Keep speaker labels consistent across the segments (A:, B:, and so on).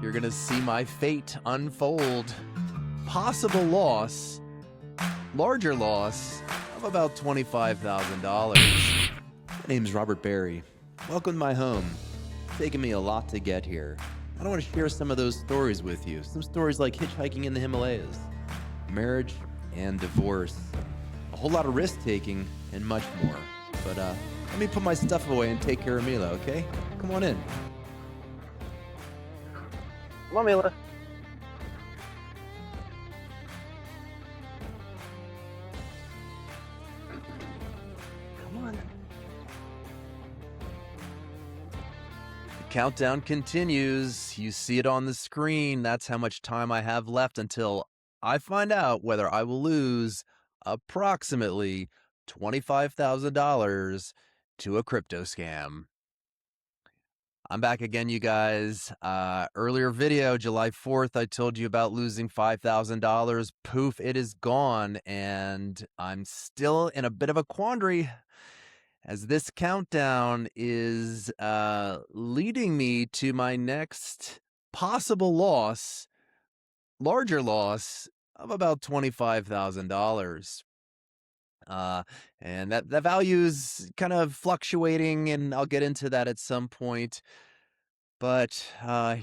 A: You're going to see my fate unfold. Possible loss, larger loss of about $25,000. My name's Robert Barry. Welcome to my home. It's taken me a lot to get here. I want to share some of those stories with you. Some stories like hitchhiking in the Himalayas, marriage and divorce, a whole lot of risk-taking, and much more. But let me put my stuff away and take care of Mila, okay? Come on in.
B: Come on, Mila. Come on.
A: The countdown continues. You see it on the screen. That's how much time I have left until I find out whether I will lose approximately $25,000 to a crypto scam. I'm back again, you guys. Earlier video, July 4th, I told you about losing $5,000. Poof, it is gone. And I'm still in a bit of a quandary as this countdown is leading me to my next possible loss, larger loss of about $25,000. And that value is kind of fluctuating, and I'll get into that at some point. But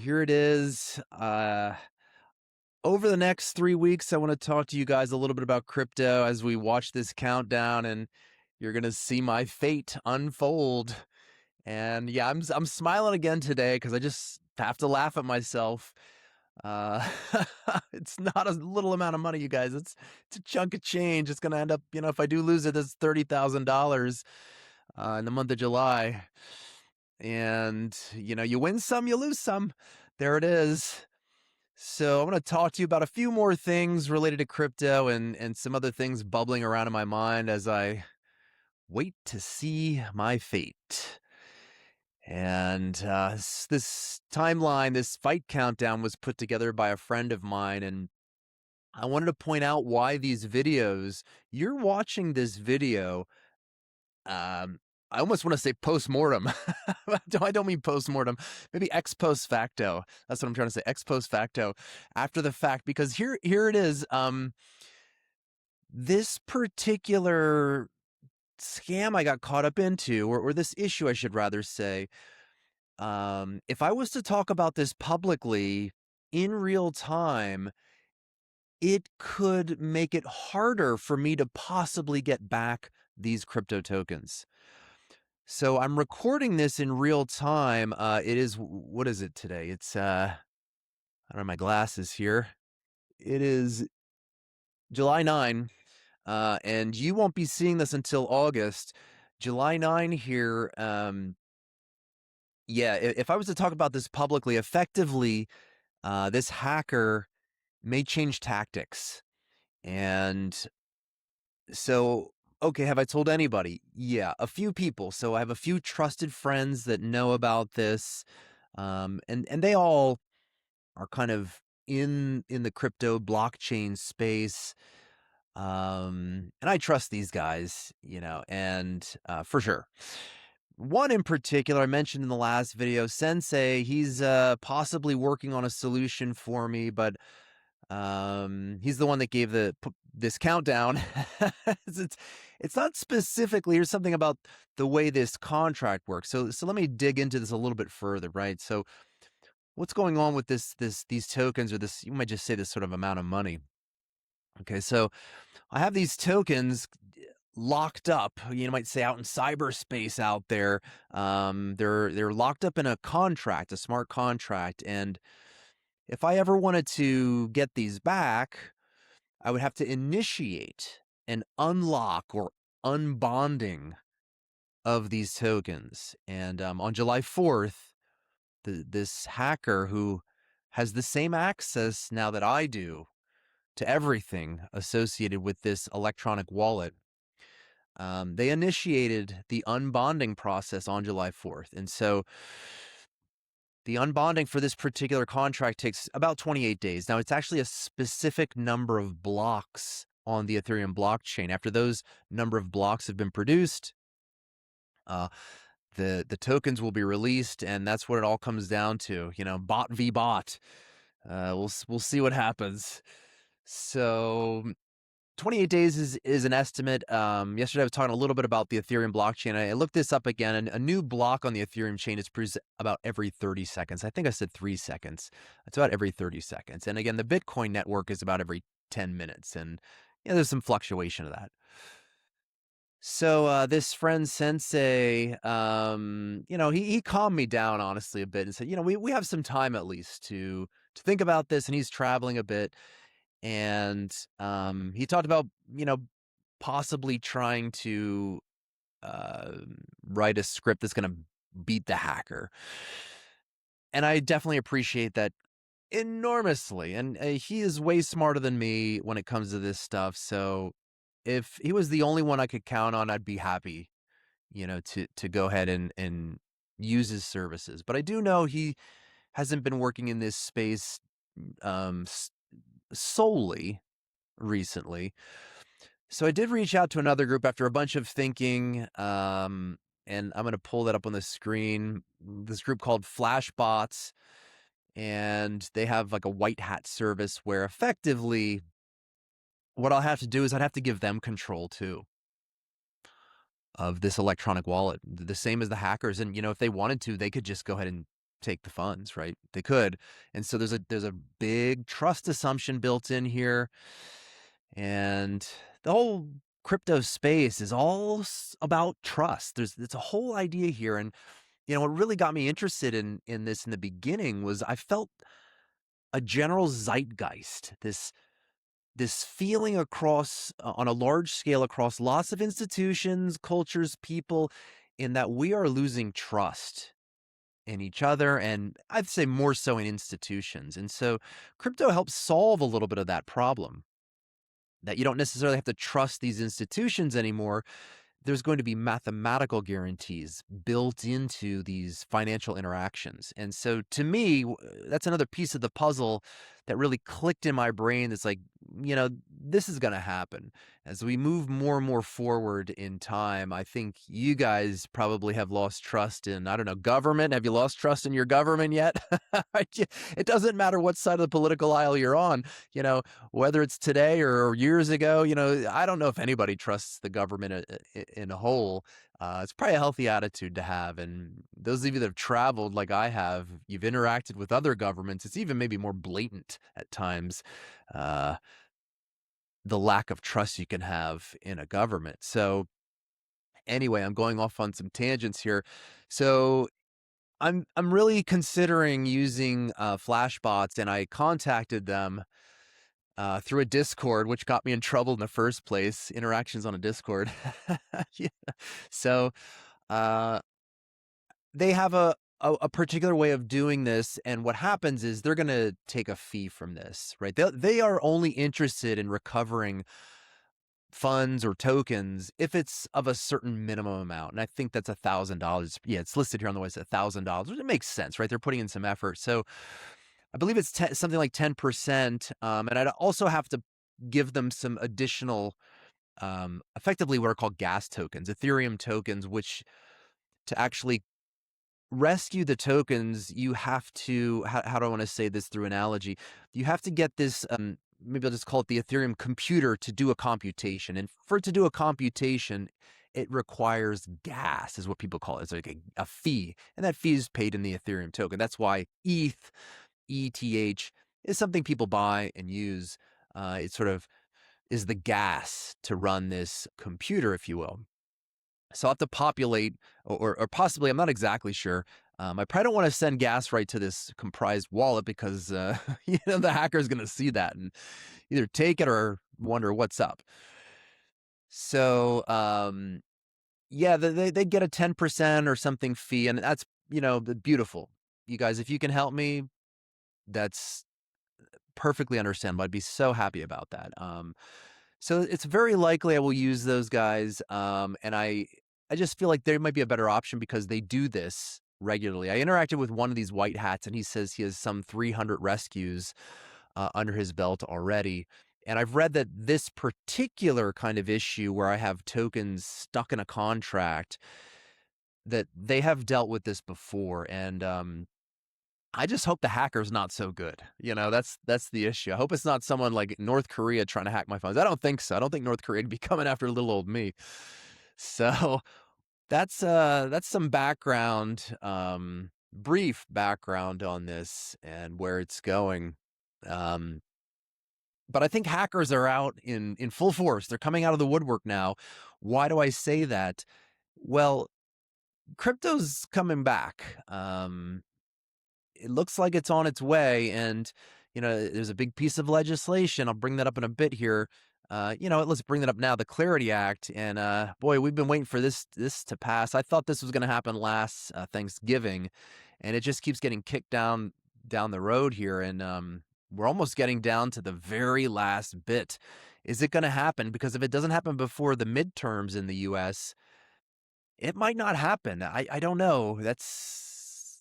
A: here it is. Over the next 3 weeks, I want to talk to you guys a little bit about crypto as we watch this countdown, and you're gonna see my fate unfold. And yeah, I'm smiling again today because I just have to laugh at myself. Uh, it's not a little amount of money, you guys. It's a chunk of change. It's gonna end up, if I do lose it, it's $30,000 in the month of July. And you win some, you lose some. There it is. So I'm going to talk to you about a few more things related to crypto and some other things bubbling around in my mind as I wait to see my fate. And this timeline, this fight countdown was put together by a friend of mine, and I wanted to point out why these videos, you're watching this video, I almost want to say post-mortem. I don't mean post-mortem, maybe ex post facto. That's what I'm trying to say, ex post facto, after the fact, because here it is. This particular scam I got caught up into, or this issue, I should rather say, if I was to talk about this publicly in real time, it could make it harder for me to possibly get back these crypto tokens. So I'm recording this in real time. It is, what is it today? It's, I don't have my glasses here. It is July 9, and you won't be seeing this until August. July 9 here. Yeah, if I was to talk about this publicly, effectively, this hacker may change tactics. And so, okay, have I told anybody? Yeah, a few people. So I have a few trusted friends that know about this, and they all are kind of in the crypto blockchain space, and I trust these guys, and for sure. One in particular I mentioned in the last video, Sensei. He's possibly working on a solution for me, but he's the one that gave this countdown. It's not specifically, here's something about the way this contract works. So let me dig into this a little bit further, right? So what's going on with these tokens, or this, you might just say, this sort of amount of money. Okay, so I have these tokens locked up, you might say, out in cyberspace out there. They're locked up in a contract, a smart contract, and if I ever wanted to get these back, I would have to initiate an unlock or unbonding of these tokens. And on July 4th, this hacker, who has the same access now that I do to everything associated with this electronic wallet, they initiated the unbonding process on July 4th. And so the unbonding for this particular contract takes about 28 days. Now, it's actually a specific number of blocks on the Ethereum blockchain. After those number of blocks have been produced, The tokens will be released, and that's what it all comes down to. Bot v bot. We'll see what happens. So 28 days is an estimate. Yesterday I was talking a little bit about the Ethereum blockchain. I looked this up again, and a new block on the Ethereum chain is produced about every 30 seconds. I think I said 3 seconds. It's about every 30 seconds. And again, the Bitcoin network is about every 10 minutes. And there's some fluctuation of that. So this friend Sensei, he calmed me down honestly a bit and said, we have some time at least to think about this. And he's traveling a bit. And he talked about, possibly trying to write a script that's going to beat the hacker. And I definitely appreciate that enormously. And he is way smarter than me when it comes to this stuff. So if he was the only one I could count on, I'd be happy, to go ahead and use his services. But I do know he hasn't been working in this space solely recently. So I did reach out to another group after a bunch of thinking, and I'm going to pull that up on the screen. This group called Flashbots, and they have like a white hat service where effectively what I'll have to do is I'd have to give them control too of this electronic wallet, the same as the hackers. And if they wanted to, they could just go ahead and take the funds, right? They could. And so there's a big trust assumption built in here. And the whole crypto space is all about trust. It's a whole idea here. And, what really got me interested in this in the beginning was I felt a general zeitgeist, this feeling across on a large scale across lots of institutions, cultures, people, in that we are losing trust in each other, and I'd say more so in institutions. And so crypto helps solve a little bit of that problem, that you don't necessarily have to trust these institutions anymore. There's going to be mathematical guarantees built into these financial interactions. And so to me, that's another piece of the puzzle that really clicked in my brain. It's like, this is going to happen. As we move more and more forward in time, I think you guys probably have lost trust in, I don't know, government. Have you lost trust in your government yet? It doesn't matter what side of the political aisle you're on, whether it's today or years ago. I don't know if anybody trusts the government in a whole. It's probably a healthy attitude to have. And those of you that have traveled like I have, you've interacted with other governments. It's even maybe more blatant at times, the lack of trust you can have in a government. So anyway, I'm going off on some tangents here. So I'm really considering using Flashbots, and I contacted them through a Discord, which got me in trouble in the first place. Interactions on a Discord. Yeah. So they have a particular way of doing this, and what happens is they're going to take a fee from this, right? They are only interested in recovering funds or tokens if it's of a certain minimum amount, and I think that's $1,000. Yeah, it's listed here on the website, $1,000. It makes sense, right? They're putting in some effort, so I believe it's something like 10%, and I'd also have to give them some additional, effectively what are called gas tokens, Ethereum tokens, which to actually rescue the tokens, you have to, how do I want to say this through analogy? You have to get this, maybe I'll just call it the Ethereum computer to do a computation. And for it to do a computation, it requires gas, is what people call it. It's like a fee. And that fee is paid in the Ethereum token. That's why ETH is something people buy and use. It sort of is the gas to run this computer, if you will. So I'll have to populate, or possibly, I'm not exactly sure. I probably don't want to send gas right to this comprised wallet because, the hacker is going to see that and either take it or wonder what's up. So, yeah, they get a 10% or something fee, and that's, beautiful. You guys, if you can help me, that's perfectly understandable. I'd be so happy about that. So it's very likely I will use those guys, and I just feel like there might be a better option because they do this regularly. I interacted with one of these white hats, and he says he has some 300 rescues under his belt already. And I've read that this particular kind of issue where I have tokens stuck in a contract, that they have dealt with this before, and I just hope the hacker's not so good. That's the issue. I hope it's not someone like North Korea trying to hack my phones. I don't think so. I don't think North Korea would be coming after little old me. So that's some background, brief background on this and where it's going. Um, but I think hackers are out in full force. They're coming out of the woodwork now. Why do I say that? Well, crypto's coming back. It looks like it's on its way, and there's a big piece of legislation. I'll bring that up in a bit here. Let's bring that up now. The Clarity Act, and boy, we've been waiting for this to pass. I thought this was going to happen last Thanksgiving, and it just keeps getting kicked down the road here, and we're almost getting down to the very last bit. Is it going to happen? Because if it doesn't happen before the midterms in the U.S., it might not happen. I don't know.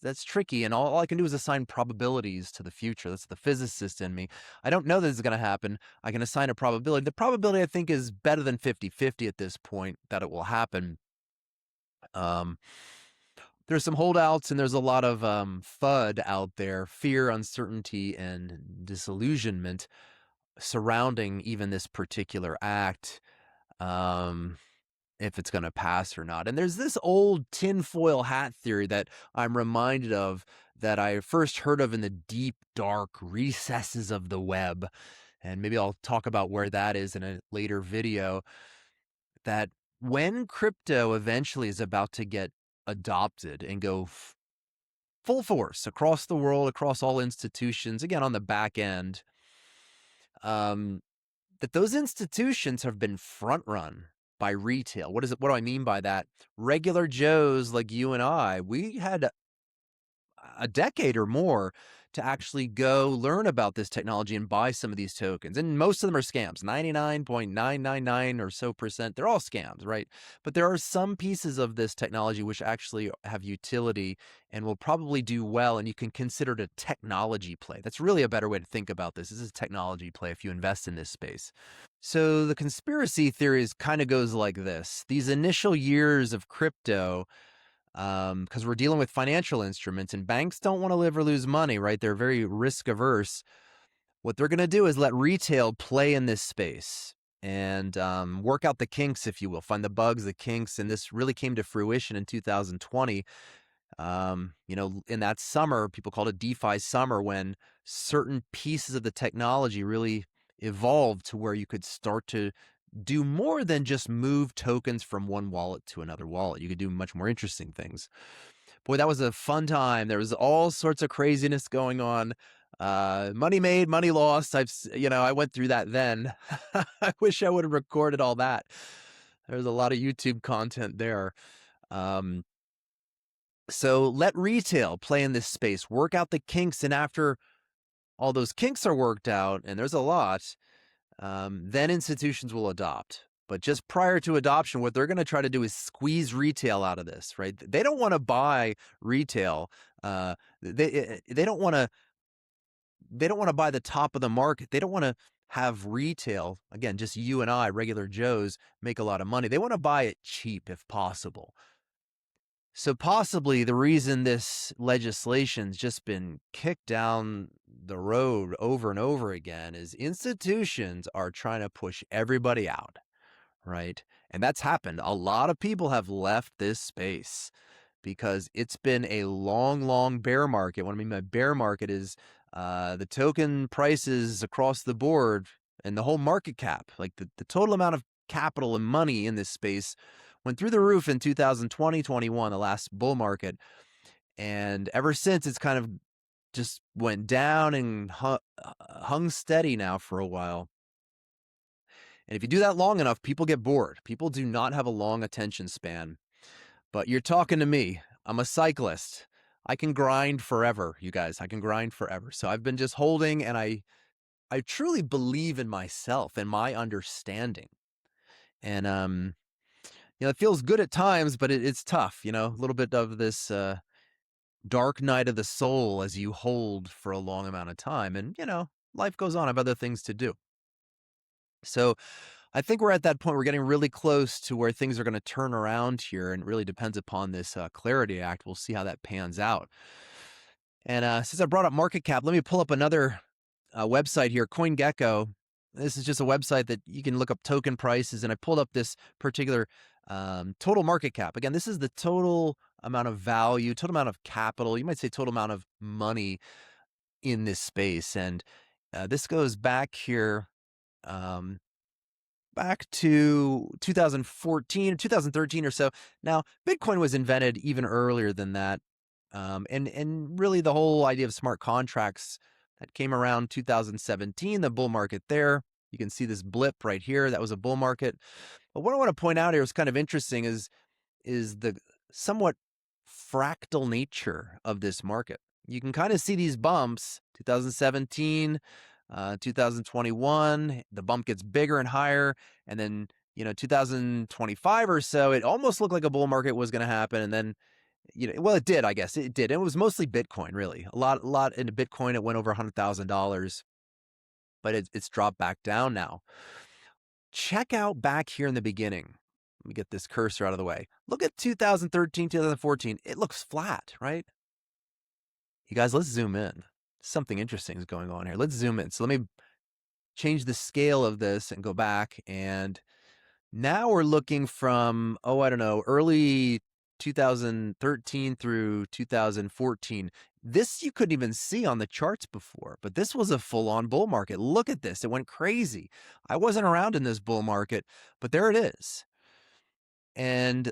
A: That's tricky, and all I can do is assign probabilities to the future. That's the physicist in me. I don't know that it's going to happen. I can assign a probability. The probability, I think, is better than 50-50 at this point that it will happen. There's some holdouts, and there's a lot of FUD out there, fear, uncertainty, and disillusionment surrounding even this particular act. If it's going to pass or not. And there's this old tinfoil hat theory that I'm reminded of that I first heard of in the deep, dark recesses of the web. And maybe I'll talk about where that is in a later video. That when crypto eventually is about to get adopted and go full force across the world, across all institutions, again, on the back end, that those institutions have been front run by retail. What do I mean by that? Regular Joes like you and I, we had a decade or more to actually go learn about this technology and buy some of these tokens. And most of them are scams. 99.999 or so percent, they're all scams, right? But there are some pieces of this technology which actually have utility and will probably do well, and you can consider it a technology play. That's really a better way to think about this. This is a technology play if you invest in this space. So the conspiracy theories kind of goes like this. These initial years of crypto, because we're dealing with financial instruments and banks don't want to live or lose money, right? They're very risk averse. What they're going to do is let retail play in this space and work out the kinks, if you will, find the bugs, the kinks. And this really came to fruition in 2020. In that summer, people called it DeFi summer, when certain pieces of the technology really evolved to where you could start to do more than just move tokens from one wallet to another wallet. You could do much more interesting things. Boy, that was a fun time. There was all sorts of craziness going on. Money made, money lost. I went through that then. I wish I would have recorded all that. There's a lot of YouTube content there. So let retail play in this space, work out the kinks, and after all those kinks are worked out, and there's a lot, then institutions will adopt. But just prior to adoption, what they're going to try to do is squeeze retail out of this, right? They don't want to buy retail. They don't want to buy the top of the market. They don't want to have retail, again, just you and I, regular Joes, make a lot of money. They want to buy it cheap if possible. So possibly the reason this legislation's just been kicked down the road over and over again is institutions are trying to push everybody out, right? And that's happened. A lot of people have left this space because it's been a long, long bear market. What I mean by bear market is the token prices across the board and the whole market cap, like the total amount of capital and money in this space went through the roof in 2020, 21, the last bull market. And ever since, it's kind of just went down and hung steady now for a while. And if you do that long enough, people get bored. People do not have a long attention span. But you're talking to me. I'm a cyclist. I can grind forever, you guys. I can grind forever. So I've been just holding, and I truly believe in myself and my understanding. And it feels good at times, but it's tough, a little bit of this dark night of the soul as you hold for a long amount of time. And, life goes on. I have other things to do. So I think we're at that point. We're getting really close to where things are going to turn around here, and it really depends upon this Clarity Act. We'll see how that pans out. And since I brought up market cap, let me pull up another website here, CoinGecko. This is just a website that you can look up token prices, and I pulled up this particular total market cap. Again, this is the total amount of value, total amount of capital. You might say total amount of money in this space, and this goes back here. Back to 2014, 2013 or so. Now, Bitcoin was invented even earlier than that. And really the whole idea of smart contracts that came around 2017, the bull market there. You can see this blip right here. That was a bull market. But what I want to point out here is kind of interesting is the somewhat fractal nature of this market. You can kind of see these bumps, 2017, 2021, the bump gets bigger and higher. And then, 2025 or so, it almost looked like a bull market was going to happen. And then, well, it did, I guess it did. It was mostly Bitcoin, really. A lot into Bitcoin. It went over $100,000, but it's dropped back down now. Check out back here in the beginning. Let me get this cursor out of the way. Look at 2013, 2014. It looks flat, right? You guys, let's zoom in. Something interesting is going on here. Let's zoom in. So let me change the scale of this and go back. And now we're looking from, I don't know, early 2013 through 2014. This you couldn't even see on the charts before, but this was a full-on bull market. Look at this. It went crazy. I wasn't around in this bull market, but there it is. And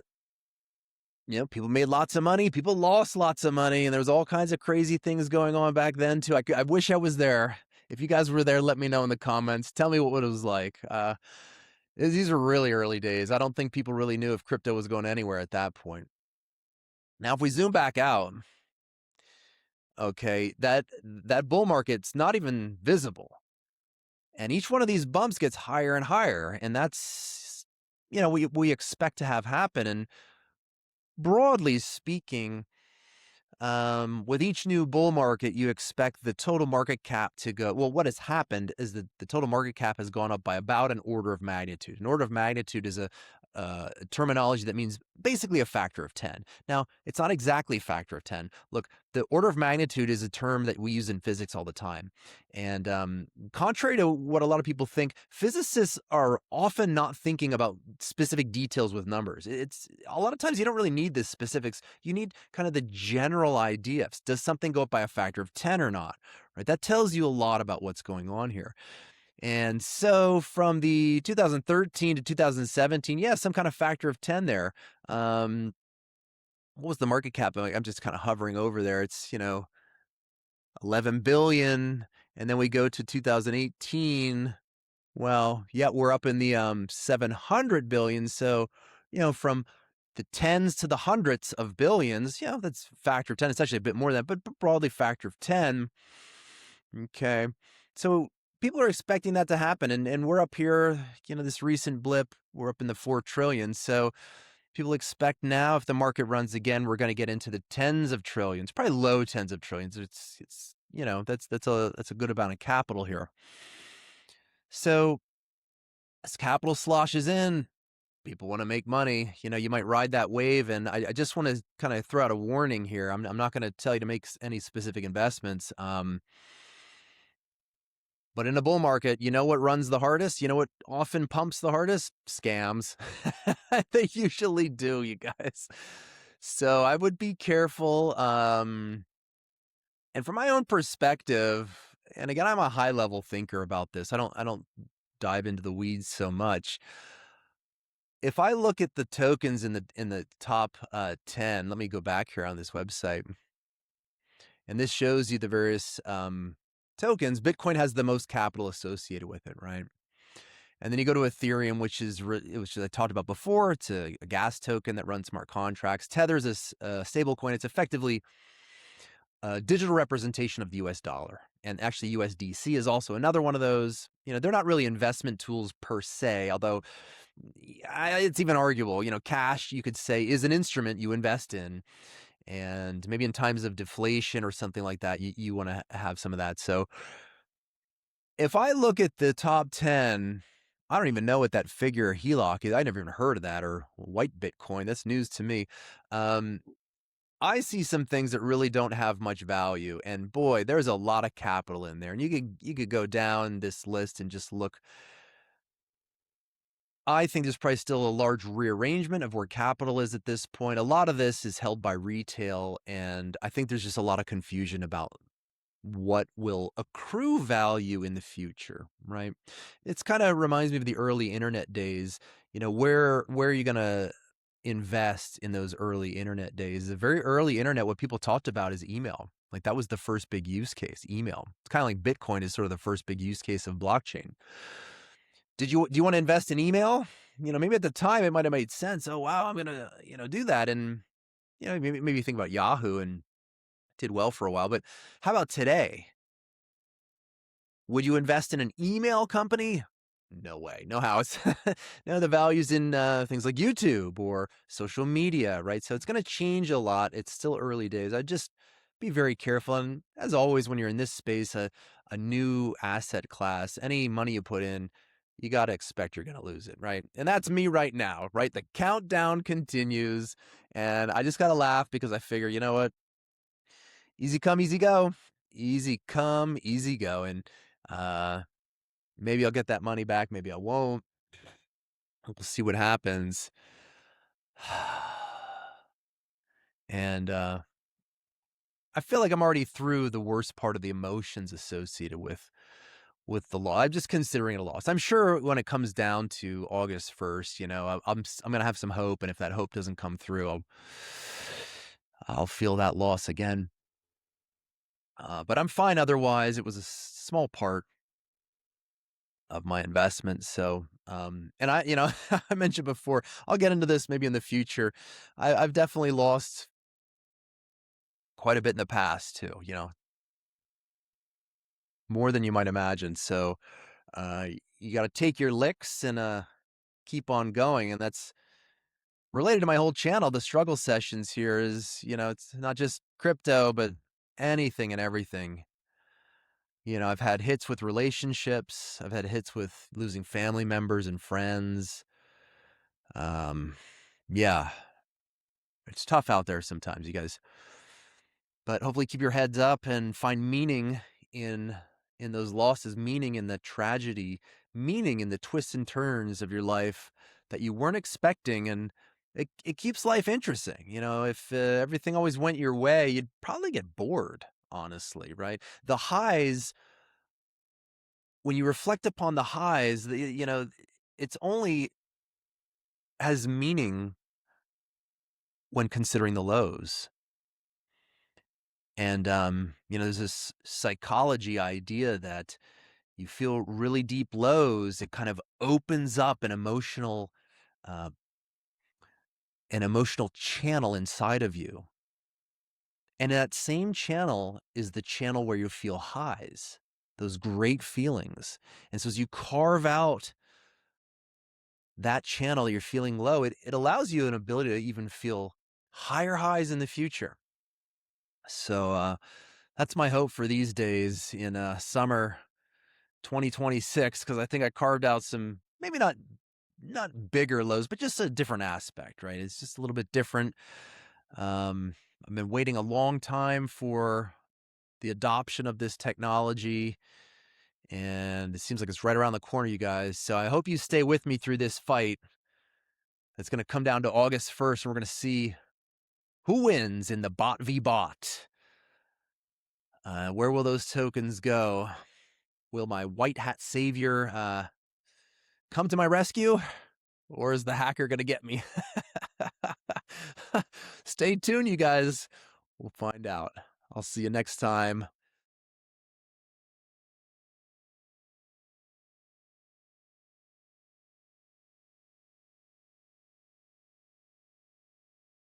A: people made lots of money. People lost lots of money, and there was all kinds of crazy things going on back then too. I wish I was there. If you guys were there, let me know in the comments. Tell me what it was like. These are really early days. I don't think people really knew if crypto was going anywhere at that point. Now, if we zoom back out, okay, that bull market's not even visible. And each one of these bumps gets higher and higher. And that's, we expect to have happen. And broadly speaking, with each new bull market, you expect the total market cap to go. Well, what has happened is that the total market cap has gone up by about an order of magnitude. An order of magnitude is a terminology that means basically a factor of 10. Now, it's not exactly a factor of 10. Look, the order of magnitude is a term that we use in physics all the time. And contrary to what a lot of people think, physicists are often not thinking about specific details with numbers. It's a lot of times you don't really need the specifics. You need kind of the general idea. Does something go up by a factor of 10 or not? Right? That tells you a lot about what's going on here. And so from the 2013 to 2017, some kind of factor of 10 there. What was the market cap? I'm just kind of hovering over there. It's, 11 billion. And then we go to 2018. Well, we're up in the 700 billion. So, from the tens to the hundreds of billions, that's factor of 10. It's actually a bit more than that, but broadly factor of 10. Okay. So people are expecting that to happen. And we're up here, this recent blip, we're up in the 4 trillion. So people expect now if the market runs again, we're going to get into the tens of trillions, probably low tens of trillions. It's that's a good amount of capital here. So as capital sloshes in, people want to make money. You might ride that wave. And I just want to kind of throw out a warning here. I'm not going to tell you to make any specific investments. But in a bull market, you know what runs the hardest? You know what often pumps the hardest? Scams. They usually do, you guys. So I would be careful. And from my own perspective, and again, I'm a high level thinker about this. I don't dive into the weeds so much. If I look at the tokens in the top 10, let me go back here on this website. And this shows you the various tokens. Bitcoin has the most capital associated with it, right? And then you go to Ethereum, which I talked about before. It's a gas token that runs smart contracts. Tether is a stable coin. It's effectively a digital representation of the US dollar. And actually USDC is also another one of those. They're not really investment tools per se, although it's even arguable. Cash, you could say, is an instrument you invest in. And maybe in times of deflation or something like that, you want to have some of that. So if I look at the top 10, I don't even know what that figure HELOC is. I never even heard of that, or white Bitcoin. That's news to me. Um, I see some things that really don't have much value, and boy, there's a lot of capital in there. And you could go down this list and just look. I think there's probably still a large rearrangement of where capital is at this point. A lot of this is held by retail, and I think there's just a lot of confusion about what will accrue value in the future, right? It's kind of reminds me of the early internet days. Where are you gonna invest in those early internet days? The very early internet, what people talked about is email. Like that was the first big use case, email. It's kind of like Bitcoin is sort of the first big use case of blockchain. Do you want to invest in email? Maybe at the time it might have made sense. Oh wow, I'm gonna do that, and maybe think about Yahoo and did well for a while. But how about today? Would you invest in an email company? No way, no how. It's no, the value's in things like YouTube or social media, right? So it's going to change a lot. It's still early days. I'd just be very careful. And as always, when you're in this space, a new asset class, any money you put in, you got to expect you're going to lose it, right? And that's me right now, right? The countdown continues. And I just got to laugh because I figure, you know what? Easy come, easy go. Easy come, easy go. And maybe I'll get that money back. Maybe I won't. We'll see what happens. And I feel like I'm already through the worst part of the emotions associated with the law. I'm just considering it a loss. I'm sure when it comes down to August 1st, I'm gonna have some hope, and if that hope doesn't come through, I'll feel that loss again. But I'm fine otherwise. It was a small part of my investment. So, and I mentioned before, I'll get into this maybe in the future. I've definitely lost quite a bit in the past too, more than you might imagine. So, you got to take your licks and, keep on going. And that's related to my whole channel. The struggle sessions here is, it's not just crypto, but anything and everything. I've had hits with relationships. I've had hits with losing family members and friends. Yeah, it's tough out there sometimes, you guys. But hopefully keep your heads up and find meaning in those losses, meaning in the tragedy, meaning in the twists and turns of your life that you weren't expecting. And it keeps life interesting. If everything always went your way, you'd probably get bored, honestly, right? The highs, when you reflect upon the highs, it's only has meaning when considering the lows. And, there's this psychology idea that you feel really deep lows. It kind of opens up uh, an emotional channel inside of you. And that same channel is the channel where you feel highs, those great feelings. And so as you carve out that channel, you're feeling low, it allows you an ability to even feel higher highs in the future. So that's my hope for these days in summer 2026, because I think I carved out some maybe not bigger lows, but just a different aspect, right? It's just a little bit different. I've been waiting a long time for the adoption of this technology, and it seems like it's right around the corner, you guys. So I hope you stay with me through this fight. It's going to come down to August 1st, and we're going to see who wins in the bot v bot. Where will those tokens go? Will my white hat savior come to my rescue, or is the hacker going to get me? Stay tuned, you guys. We'll find out. I'll see you next time